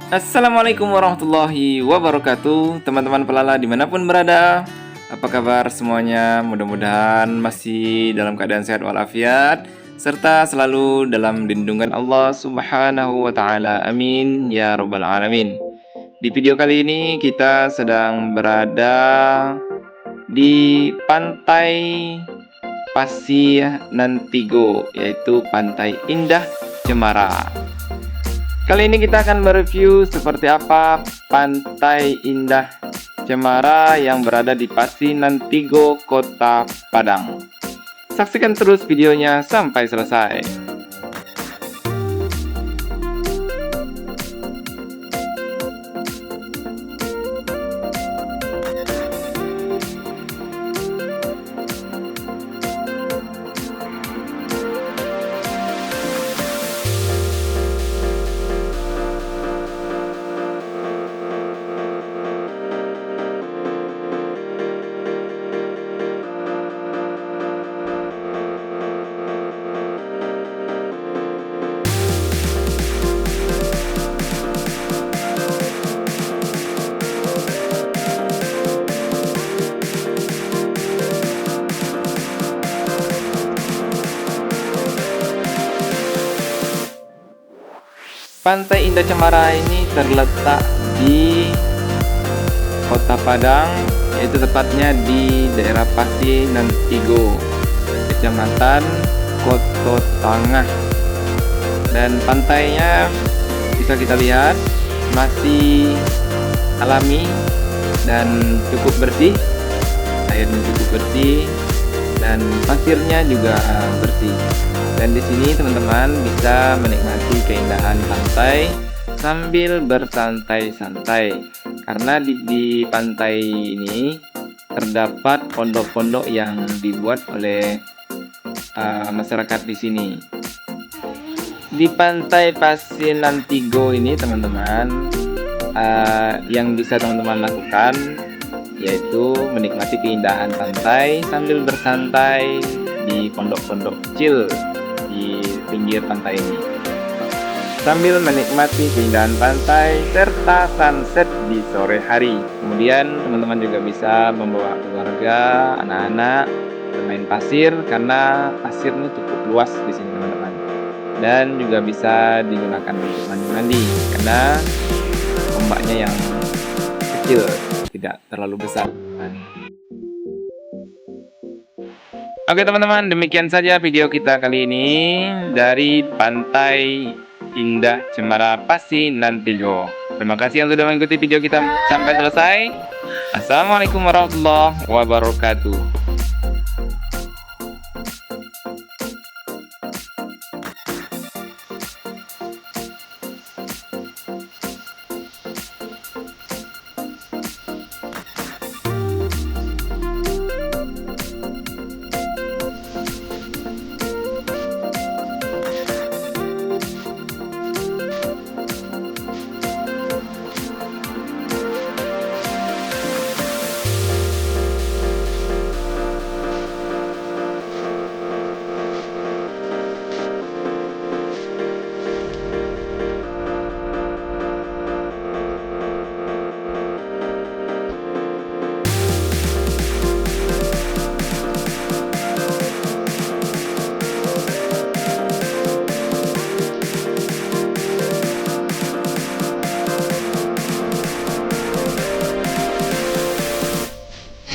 Assalamualaikum warahmatullahi wabarakatuh. Teman-teman pelala dimanapun berada, apa kabar semuanya? Mudah-mudahan masih dalam keadaan sehat walafiat, serta selalu dalam lindungan Allah subhanahu wa ta'ala. Amin ya rabbal alamin. Di video kali ini kita sedang berada di pantai Pasir Nantigo, yaitu Pantai Indah Cemara. Kali ini kita akan mereview seperti apa Pantai Indah Cemara yang berada di Pasinantigo, Kota Padang. Saksikan terus videonya sampai selesai. Pantai Indah Cemara ini terletak di Kota Padang, yaitu tepatnya di daerah Pasinantigo, Kecamatan Koto Tangah. Dan pantainya bisa kita lihat masih alami dan cukup bersih, airnya cukup bersih dan pasirnya juga bersih. Dan di sini teman-teman bisa menikmati keindahan pantai sambil bersantai-santai, karena di pantai ini terdapat pondok-pondok yang dibuat oleh masyarakat di sini. Di pantai Pasinantigo ini teman-teman, yang bisa teman-teman lakukan yaitu menikmati keindahan pantai sambil bersantai di pondok-pondok kecil di pinggir pantai ini, sambil menikmati keindahan pantai serta sunset di sore hari. Kemudian teman-teman juga bisa membawa keluarga, anak-anak bermain pasir, karena pasirnya cukup luas di sini teman-teman, dan juga bisa digunakan untuk mandi-mandi karena ombaknya yang kecil, tidak terlalu besar. Oke teman-teman, demikian saja video kita kali ini dari Pantai Indah Cemara Pasinantigo. Terima kasih yang sudah mengikuti video kita sampai selesai. Assalamualaikum warahmatullahi wabarakatuh.